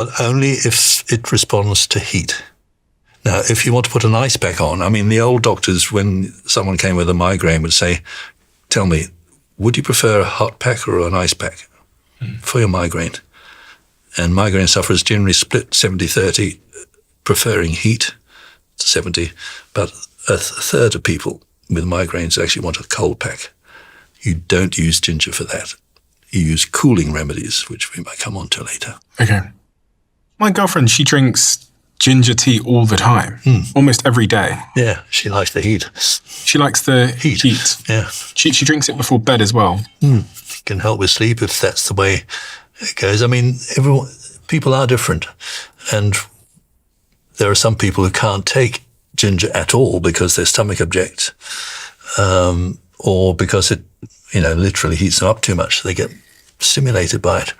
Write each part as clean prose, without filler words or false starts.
But only if it responds to heat. Now, if you want to put an ice pack on, I mean, the old doctors, when someone came with a migraine, would say, tell me, would you prefer a hot pack or an ice pack for your migraine? And migraine sufferers generally split 70-30, preferring heat to 70, but a third of people with migraines actually want a cold pack. You don't use ginger for that. You use cooling remedies, which we might come on to later. Okay. My girlfriend, she drinks ginger tea all the time, almost every day. Yeah, she likes the heat. She likes the heat. Yeah. She drinks it before bed as well. It can help with sleep if that's the way it goes. I mean, people are different. And there are some people who can't take ginger at all because their stomach objects, or because it, literally heats them up too much. So they get stimulated by it.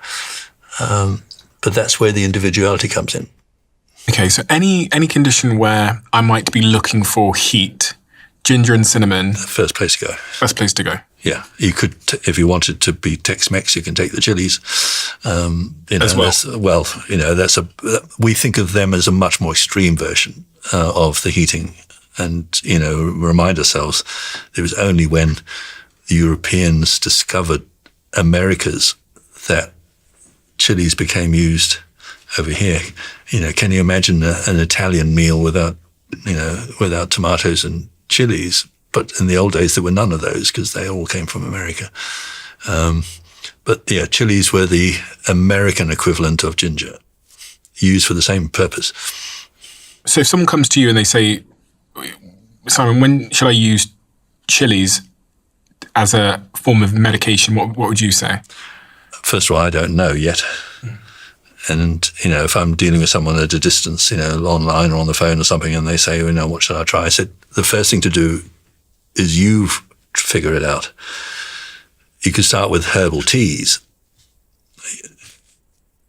But that's where the individuality comes in. Okay, so any condition where I might be looking for heat, ginger and cinnamon. First place to go. First place to go. Yeah, you could, if you wanted to be Tex-Mex, you can take the chilies. As well. We think of them as a much more extreme version of the heating. And, remind ourselves, it was only when the Europeans discovered Americas that chilies became used over here. Can you imagine an Italian meal without tomatoes and chilies? But in the old days, there were none of those because they all came from America. But chilies were the American equivalent of ginger, used for the same purpose. So if someone comes to you and they say, Simon, when should I use chilies as a form of medication? What would you say? First of all, I don't know yet. And, if I'm dealing with someone at a distance, online or on the phone or something, and they say, what should I try? I said, the first thing to do is you figure it out. You could start with herbal teas.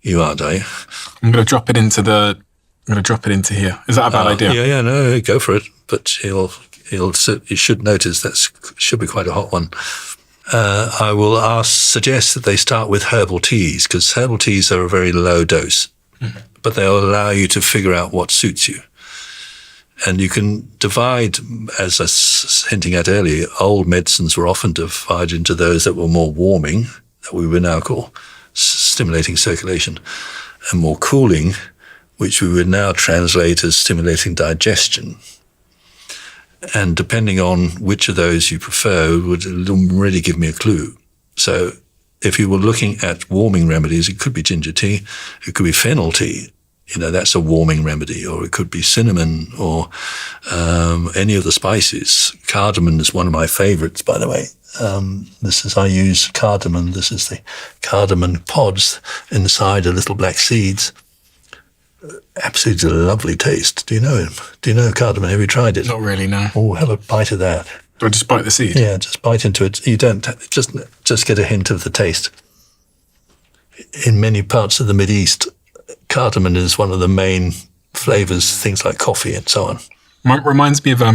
You are, are you? I'm going to drop it into here. Is that a bad idea? Yeah, no, go for it. But you should notice that should be quite a hot one. I will suggest that they start with herbal teas, because herbal teas are a very low dose, but they'll allow you to figure out what suits you. And you can divide, as I was hinting at earlier, old medicines were often divided into those that were more warming, that we would now call stimulating circulation, and more cooling, which we would now translate as stimulating digestion. And depending on which of those you prefer would really give me a clue. So if you were looking at warming remedies, it could be ginger tea, it could be fennel tea. That's a warming remedy, or it could be cinnamon, or any of the spices. Cardamom is one of my favorites, by the way. I use cardamom. This is the cardamom pods inside are little black seeds. Absolutely lovely taste. Do you know him? Do you know cardamom? Have you tried it? Not really, no. Oh, have a bite of that. Do I just bite the seed? Yeah, just bite into it. You don't just get a hint of the taste. In many parts of the Mideast, cardamom is one of the main flavors, things like coffee and so on. Reminds me of I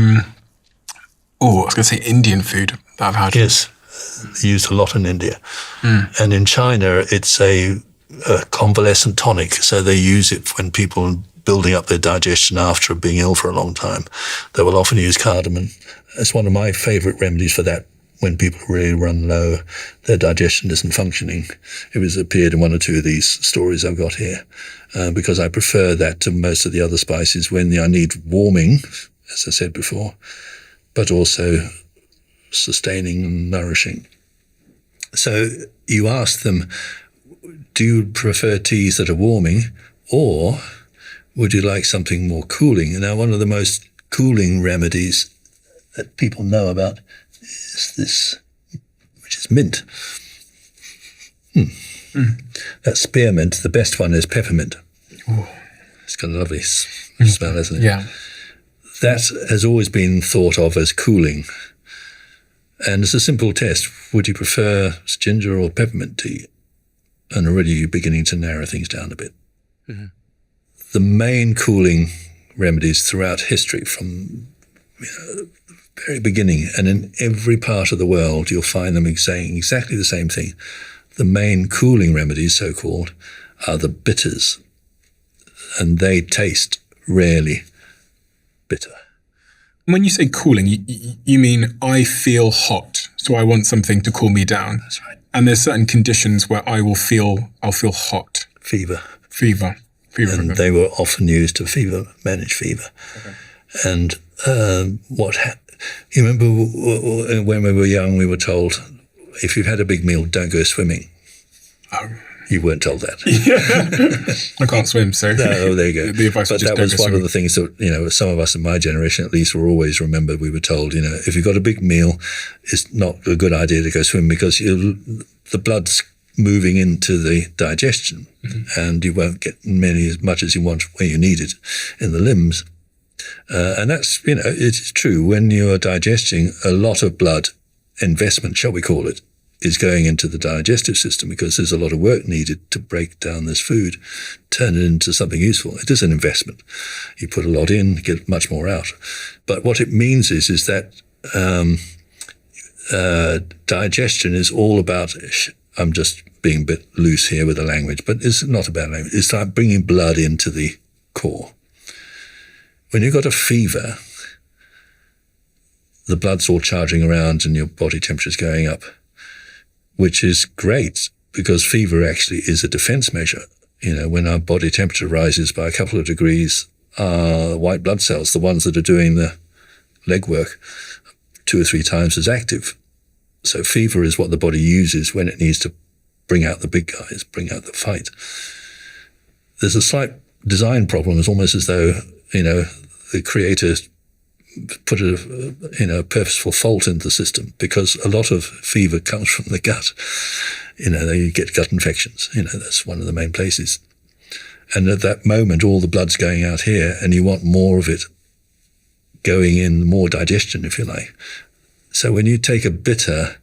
was going to say Indian food that I've had. Yes, used a lot in India. And in China, it's a convalescent tonic, so they use it when people are building up their digestion after being ill for a long time. They will often use cardamom. It's one of my favorite remedies for that. When people really run low, their digestion isn't functioning. It was appeared in one or two of these stories I've got here, because I prefer that to most of the other spices when I need warming, as I said before, but also sustaining and nourishing. So you ask them, do you prefer teas that are warming, or would you like something more cooling? Now, one of the most cooling remedies that people know about is this, which is mint. That's spearmint. The best one is peppermint. Ooh. It's got a lovely smell, hasn't it? Yeah. That has always been thought of as cooling. And it's a simple test. Would you prefer ginger or peppermint tea? And already you're beginning to narrow things down a bit. The main cooling remedies throughout history, from the very beginning, and in every part of the world, you'll find them saying exactly the same thing. The main cooling remedies, so-called, are the bitters. and they taste really bitter. When you say cooling, you mean I feel hot, so I want something to cool me down. That's right. And there's certain conditions where I'll feel hot. Fever. And And they were often used to manage fever. Okay. And you remember when we were young, we were told, if you've had a big meal, don't go swimming. Oh. You weren't told that. I can't swim, so no, there you go. The advice but that was one of the things that, some of us in my generation at least were always remembered. We were told, if you've got a big meal, it's not a good idea to go swim because the blood's moving into the digestion, and you won't get as much as you want where you need it in the limbs. And that's, it's true. When you're digesting, a lot of blood investment, shall we call it, is going into the digestive system because there's a lot of work needed to break down this food, turn it into something useful. It is an investment. You put a lot in, get much more out. But what it means is that digestion is all about, I'm just being a bit loose here with the language, but it's not about language. It's like bringing blood into the core. When you've got a fever, the blood's all charging around and your body temperature's going up, which is great because fever actually is a defense measure. When our body temperature rises by a couple of degrees, our white blood cells, the ones that are doing the legwork, 2 or 3 times as active. So fever is what the body uses when it needs to bring out the big guys, bring out the fight. There's a slight design problem. It's almost as though, the creator put a purposeful fault in the system because a lot of fever comes from the gut. They get gut infections. That's one of the main places. And at that moment, all the blood's going out here and you want more of it going in, more digestion, if you like. So when you take a bitter,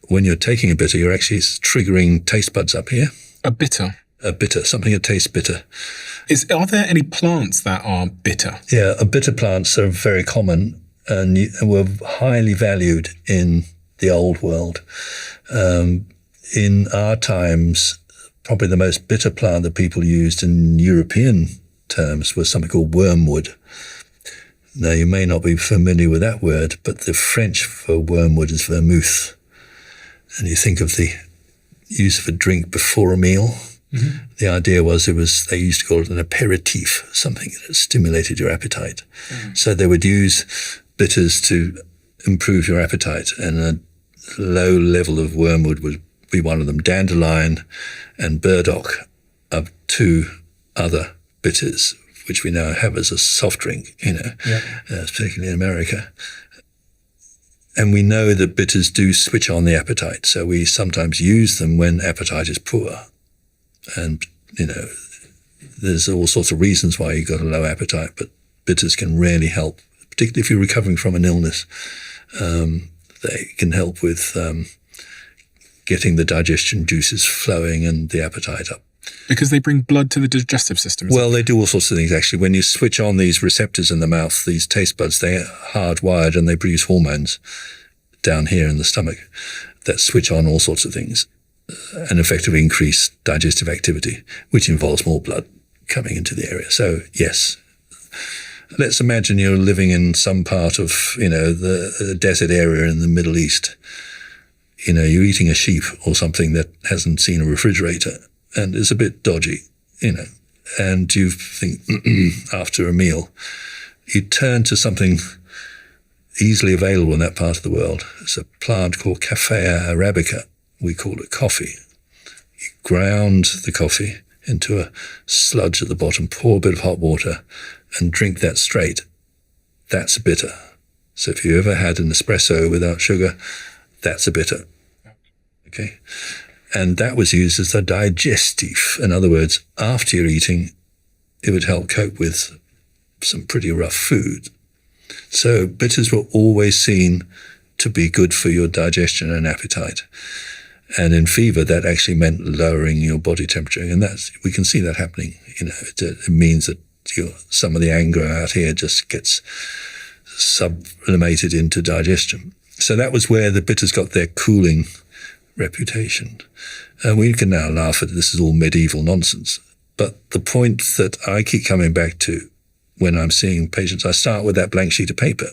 you're actually triggering taste buds up here. A bitter, something that tastes bitter. Are there any plants that are bitter? Yeah, bitter plants are very common and were highly valued in the old world. In our times, probably the most bitter plant that people used in European terms was something called wormwood. Now, you may not be familiar with that word, but the French for wormwood is vermouth. And you think of the use of a drink before a meal. Mm-hmm. The idea was they used to call it an aperitif, something that stimulated your appetite. Mm-hmm. So they would use bitters to improve your appetite, and a low level of wormwood would be one of them. Dandelion and burdock are 2 other bitters, which we now have as a soft drink, particularly in America. And we know that bitters do switch on the appetite, so we sometimes use them when appetite is poor. And, there's all sorts of reasons why you've got a low appetite, but bitters can really help, particularly if you're recovering from an illness. They can help with getting the digestion juices flowing and the appetite up. Because they bring blood to the digestive system. Well, they do all sorts of things, actually. When you switch on these receptors in the mouth, these taste buds, they're hardwired and they produce hormones down here in the stomach that switch on all sorts of things and effectively increase digestive activity, which involves more blood coming into the area. So, yes. Let's imagine you're living in some part of, the desert area in the Middle East. You're eating a sheep or something that hasn't seen a refrigerator and is a bit dodgy, and you think after a meal, you turn to something easily available in that part of the world. It's a plant called Caffea arabica. We call it coffee. You ground the coffee into a sludge at the bottom, pour a bit of hot water, and drink that straight. That's a bitter. So if you ever had an espresso without sugar, that's a bitter. Okay? And that was used as a digestive. In other words, after you're eating, it would help cope with some pretty rough food. So bitters were always seen to be good for your digestion and appetite. And in fever, that actually meant lowering your body temperature. And we can see that happening. It means that some of the anger out here just gets sublimated into digestion. So that was where the bitters got their cooling reputation. And we can now laugh at this is all medieval nonsense. But the point that I keep coming back to when I'm seeing patients, I start with that blank sheet of paper.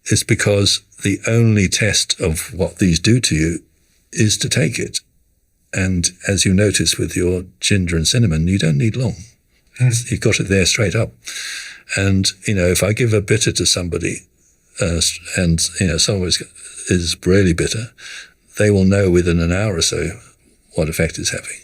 It's because the only test of what these do to you is to take it. And as you notice with your ginger and cinnamon, you don't need long. You've got it there straight up. And, if I give a bitter to somebody, and, someone is really bitter, they will know within an hour or so what effect it's having.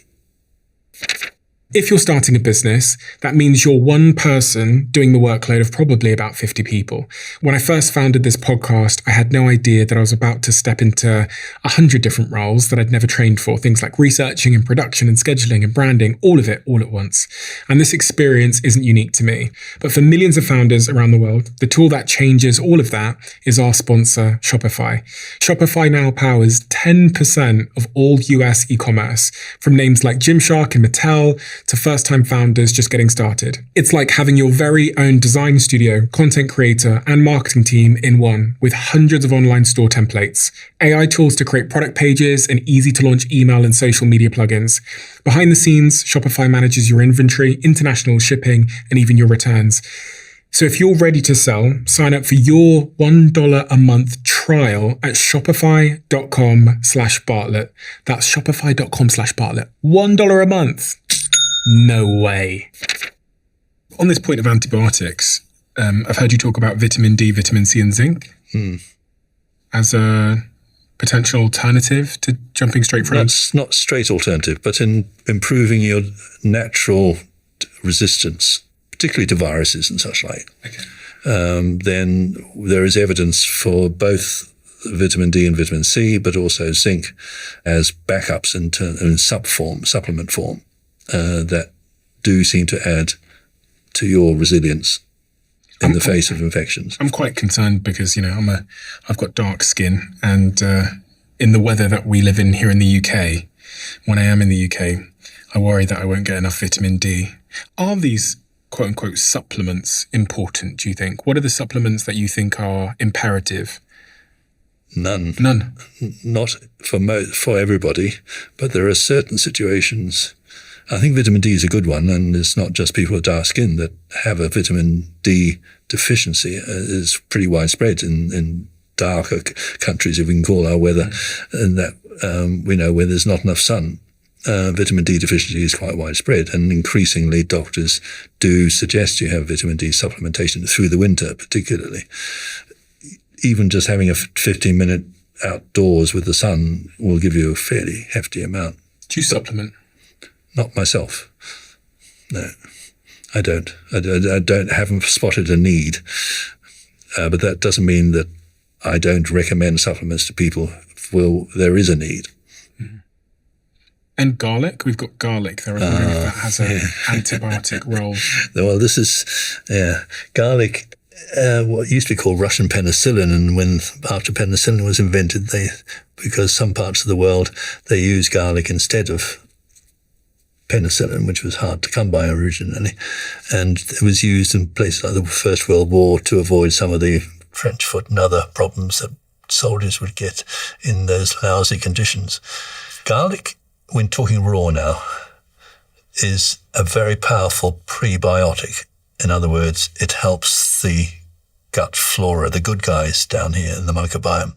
If you're starting a business, that means you're one person doing the workload of probably about 50 people. When I first founded this podcast, I had no idea that I was about to step into 100 different roles that I'd never trained for, things like researching and production and scheduling and branding, all of it, all at once. And this experience isn't unique to me. But for millions of founders around the world, the tool that changes all of that is our sponsor, Shopify. Shopify now powers 10% of all US e-commerce, from names like Gymshark and Mattel to first-time founders just getting started. It's like having your very own design studio, content creator, and marketing team in one, with hundreds of online store templates, AI tools to create product pages, and easy-to-launch email and social media plugins. Behind the scenes, Shopify manages your inventory, international shipping, and even your returns. So if you're ready to sell, sign up for your $1 a month trial at shopify.com/Bartlett. That's shopify.com/Bartlett. $1 a month. No way. On this point of antibiotics, I've heard you talk about vitamin D, vitamin C, and zinc as a potential alternative to jumping straight from. Not straight alternative, but in improving your natural resistance, particularly to viruses and such like. Okay. Then there is evidence for both vitamin D and vitamin C, but also zinc as backups in supplement form. That do seem to add to your resilience in the face of infections. I'm quite concerned because, I've got dark skin, and in the weather that we live in here in the UK, when I am in the UK, I worry that I won't get enough vitamin D. Are these quote unquote supplements important, do you think? What are the supplements that you think are imperative? None. Not for everybody, but there are certain situations. I think vitamin D is a good one, and it's not just people with dark skin that have a vitamin D deficiency. It's pretty widespread in darker countries, if we can call our weather, and that where there's not enough sun. Vitamin D deficiency is quite widespread, and increasingly doctors do suggest you have vitamin D supplementation through the winter, particularly. Even just having a 15-minute outdoors with the sun will give you a fairly hefty amount. Do you supplement? Not myself. No, I don't. Haven't spotted a need. But that doesn't mean that I don't recommend supplements to people where there is a need. Mm-hmm. And garlic? We've got garlic there. I was wondering if that has an antibiotic role. Well, this is, garlic, what used to be called Russian penicillin, and after penicillin was invented, because some parts of the world, they use garlic instead of penicillin, which was hard to come by originally, and it was used in places like the First World War to avoid some of the French foot and other problems that soldiers would get in those lousy conditions. Garlic, when talking raw now, is a very powerful prebiotic. In other words, it helps the gut flora, the good guys down here in the microbiome.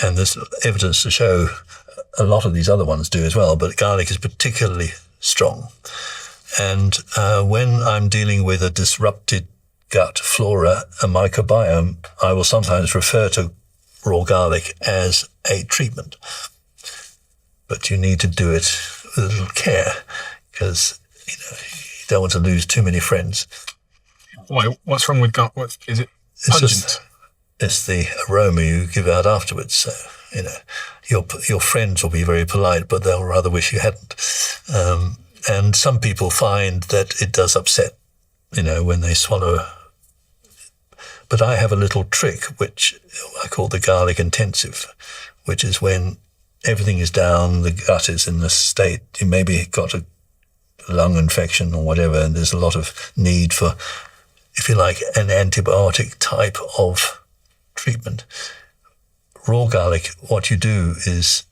And there's evidence to show a lot of these other ones do as well, but garlic is particularly strong. And when I'm dealing with a disrupted gut flora, a microbiome, I will sometimes refer to raw garlic as a treatment. But you need to do it with a little care, because you don't want to lose too many friends. Why? What's wrong with garlic? What is it? Pungent. It's the aroma you give out afterwards. So your friends will be very polite, but they'll rather wish you hadn't. And some people find that it does upset, when they swallow. But I have a little trick, which I call the garlic intensive, which is when everything is down, the gut is in a state, you maybe got a lung infection or whatever, and there's a lot of need for, if you like, an antibiotic type of treatment. Raw garlic, what you do is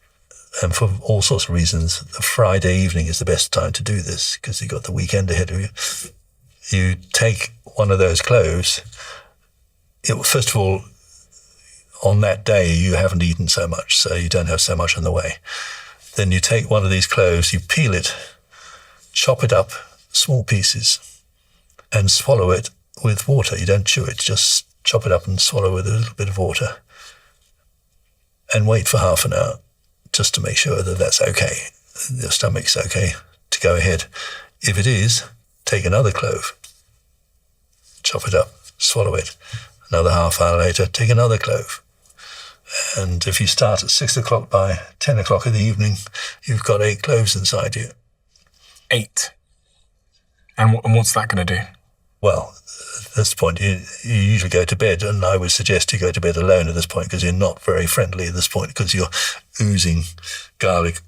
and for all sorts of reasons, the Friday evening is the best time to do this because you've got the weekend ahead of you. You take one of those cloves. First of all, on that day, you haven't eaten so much, so you don't have so much on the way. Then you take one of these cloves, you peel it, chop it up, small pieces, and swallow it with water. You don't chew it, just chop it up and swallow with a little bit of water. And wait for half an hour just to make sure that that's okay. Your stomach's okay to go ahead. If it is, take another clove, chop it up, swallow it. Another half hour later, take another clove. And if you start at 6 o'clock, by 10 o'clock in the evening, you've got 8 cloves inside you. 8? And what's that going to do? Well, at this point, you usually go to bed, and I would suggest you go to bed alone at this point because you're not very friendly at this point because you're oozing garlic.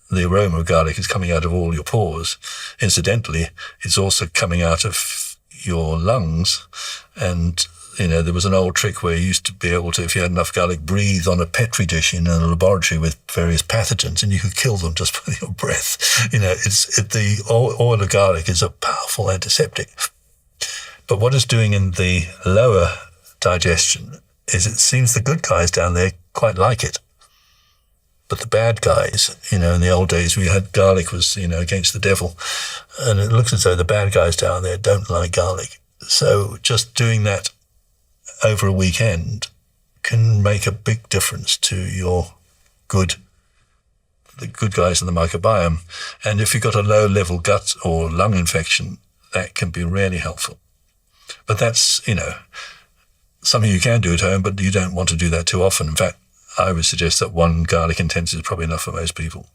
The aroma of garlic is coming out of all your pores. Incidentally, it's also coming out of your lungs. And, there was an old trick where you used to be able to, if you had enough garlic, breathe on a petri dish in a laboratory with various pathogens, and you could kill them just with your breath. The oil of garlic is a powerful antiseptic. But what it's doing in the lower digestion is it seems the good guys down there quite like it. But the bad guys, in the old days we had garlic was, against the devil. And it looks as though the bad guys down there don't like garlic. So just doing that over a weekend can make a big difference to the good guys in the microbiome. And if you've got a low-level gut or lung infection, that can be really helpful. But that's, something you can do at home, but you don't want to do that too often. In fact, I would suggest that 1 garlic intensive is probably enough for most people.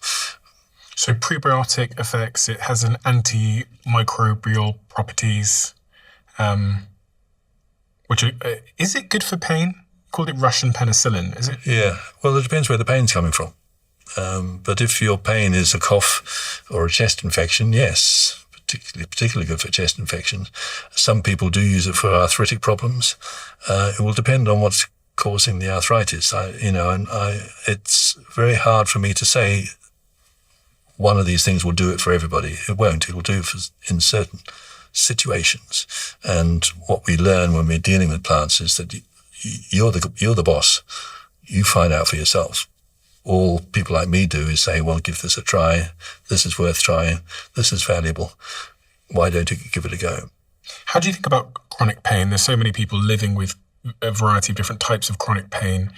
So prebiotic effects, it has an antimicrobial properties, which is it good for pain? Called it Russian penicillin, is it? Yeah, well, it depends where the pain's coming from. But if your pain is a cough or a chest infection, yes, particularly good for chest infections. Some people do use it for arthritic problems. It will depend on what's causing the arthritis. It's very hard for me to say one of these things will do it for everybody. It won't. It will do it in certain situations. And what we learn when we're dealing with plants is that you're the boss. You find out for yourself. All people like me do is say, well, give this a try. This is worth trying. This is valuable. Why don't you give it a go? How do you think about chronic pain? There's so many people living with a variety of different types of chronic pain.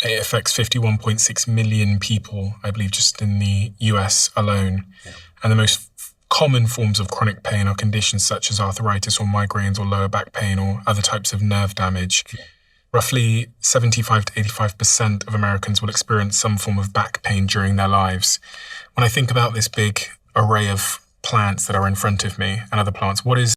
It affects 51.6 million people, I believe, just in the US alone. Yeah. And the most common forms of chronic pain are conditions such as arthritis or migraines or lower back pain or other types of nerve damage. Yeah. Roughly 75 to 85% of Americans will experience some form of back pain during their lives. When I think about this big array of plants that are in front of me and other plants, what is